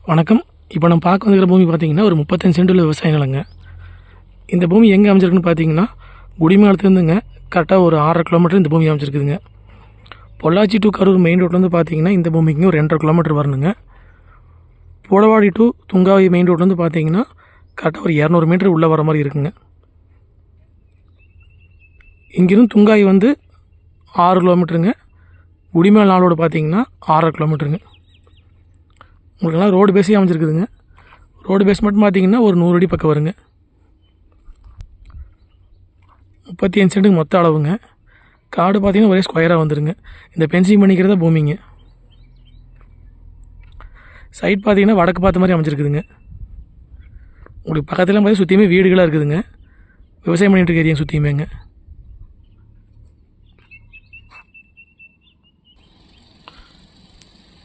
வணக்கம். இப்போ நம்ம பார்க்க வந்துக்கிற பூமி பார்த்திங்கன்னா ஒரு 35 சென்ட் உள்ள விவசாய நிலங்க. இந்த பூமி எங்கே அமைஞ்சிருக்குன்னு பார்த்தீங்கன்னா குடிமங்கலத்துலேருந்துங்க கரெக்டாக ஒரு 6 கிலோமீட்டர் இந்த பூமி அமைஞ்சிருக்குதுங்க. பொள்ளாச்சி டு கரூர் மெயின் ரோட்லேருந்து பார்த்தீங்கன்னா இந்த பூமிக்கு ஒரு 2.5 கிலோமீட்டர் வரணுங்க. போடவாடி டு துங்காவி மெயின் ரோட்லேருந்து பார்த்தீங்கன்னா கரெக்டாக ஒரு 200 மீட்டர் உள்ளே வர மாதிரி இருக்குங்க. இங்கிருந்து துங்காவி வந்து 6 கிலோமீட்டருங்க. குடிமேல் நாளோடு பார்த்தீங்கன்னா 6 கிலோமீட்டருங்க. உங்களுக்கெல்லாம் ரோடு பேஸே அமைஞ்சிருக்குதுங்க. ரோடு பேஸ் மட்டும் பார்த்தீங்கன்னா ஒரு 100 அடி பக்கம் வருங்க. 35 சென்ட்டுக்கு மொத்த அளவுங்க. காடு பார்த்தீங்கன்னா ஒரே ஸ்கொயராக வந்துடுங்க. இந்த பென்சிங் பண்ணிக்கிறதா பூமிங்க. சைட் பார்த்தீங்கன்னா வடக்கு பார்த்த மாதிரி அமைஞ்சிருக்குதுங்க. உங்களுக்கு பக்கத்தில் பார்த்தீங்கன்னா சுற்றியுமே வீடுகளாக இருக்குதுங்க. விவசாயம் பண்ணிகிட்டு இருக்க ஏரியா சுற்றியுமேங்க.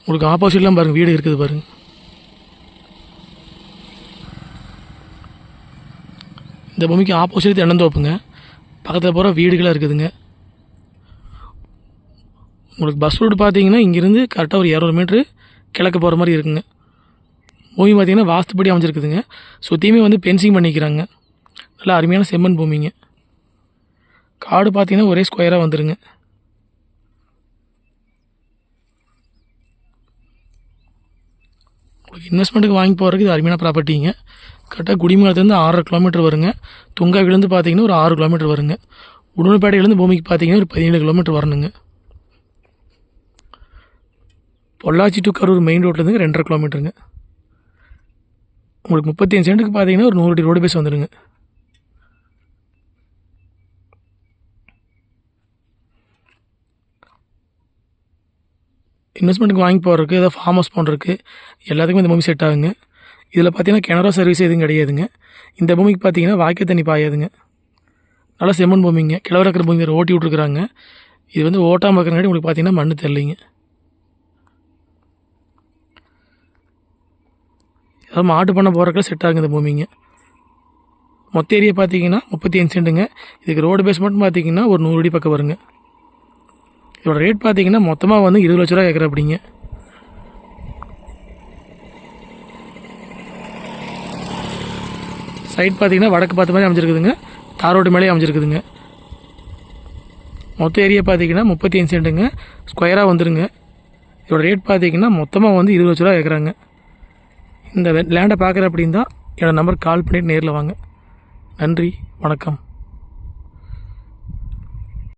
உங்களுக்கு ஆப்போசிட்லாம் பாருங்கள் வீடு இருக்குது பாருங்கள். இந்த பூமிக்கு ஆப்போசிட் தென்னந்தோப்புங்க. பக்கத்தில் போகிற வீடுகளாக இருக்குதுங்க. உங்களுக்கு பஸ் ரூட் பார்த்தீங்கன்னா இங்கேருந்து கரெக்டாக ஒரு 200 மீட்ரு கிழக்கு போகிற மாதிரி இருக்குங்க. பூமி பார்த்தீங்கன்னா வாஸ்துப்படி அமைஞ்சிருக்குதுங்க. சுற்றியுமே வந்து பென்சிங் பண்ணிக்கிறாங்க. நல்லா அருமையான செம்மண் பூமிங்க. காடு பார்த்தீங்கன்னா ஒரே ஸ்கொயராக வந்துடுங்க. உங்களுக்கு இன்வெஸ்ட்மெண்ட்டுக்கு வாங்கி போகிறதுக்கு இது அருமையான ப்ராப்பர்ட்டிங்க. கரெக்டாக குடிமங்கலத்துலேருந்து 6 கிலோமீட்டர் வருங்க. துங்காவிலேருந்து பார்த்தீங்கன்னா ஒரு 6 கிலோமீட்டர் வருங்க. உடுமலைப்பேட்டையிலேருந்து பூமிக்கு பார்த்தீங்கன்னா ஒரு 17 கிலோமீட்டர் வரணுங்க. பொள்ளாச்சி டு கரூர் மெயின் ரோட்லேருந்து 2.5 கிலோமீட்டருங்க. உங்களுக்கு 35 சென்ட்டுக்கு பார்த்தீங்கன்னா ஒரு 100 அடி ரோடு பேஸ் வந்துடுங்க. இன்வெஸ்ட்மெண்ட்டுக்கு வாங்கி போகிறதுக்கு ஏதாவது ஃபார்ம் ஹவுஸ் பண்ணுறதுக்கு எல்லாத்துக்குமே இந்த பூமி செட் ஆகுங்க. இதில் பார்த்தீங்கன்னா கிணறோ சர்வீஸ் எதுவும் கிடையாதுங்க. இந்த பூமிக்கு பார்த்தீங்கன்னா வாய்க்கால் தண்ணி பாயாதுங்க. நல்லா செம்மண் பூமிங்க. கிழவர இருக்கிற பூமி ஓட்டி விட்ருக்குறாங்க. இது வந்து ஓட்டாமல் இருக்கிறங்காட்டி உங்களுக்கு பார்த்தீங்கன்னா மண்ணு தெரியலைங்க. அதாவது மாட்டு பண்ண போகிறதுக்குலாம் செட் ஆகுங்க இந்த பூமிங்க. மொத்த ஏரியா பார்த்தீங்கன்னா 35 சென்ட்டுங்க. இதுக்கு ரோடு பேஸ் மட்டும் பார்த்தீங்கன்னா ஒரு 100 அடி பக்கம் வருங்க. இதோட ரேட் பார்த்தீங்கன்னா மொத்தமாக வந்து 20 லட்ச ரூபா கேட்குற அப்படிங்க. சைட் பார்த்தீங்கன்னா வடக்கு பார்த்த மாதிரி அமைஞ்சிருக்குதுங்க. தார் ரோடு மேலே அமைஞ்சிருக்குதுங்க. மொத்த ஏரியா பார்த்தீங்கன்னா 35 சென்ட்டுங்க. ஸ்கொயராக வந்துடுங்க. இதோட ரேட் பார்த்தீங்கன்னா மொத்தமாக வந்து 20 லட்ச ரூபா கேட்குறாங்க. இந்த லேண்டை பார்க்குற அப்படின்னு தான் என்னோடய நம்பருக்கு கால் பண்ணிவிட்டு நேரில் வாங்க. நன்றி, வணக்கம்.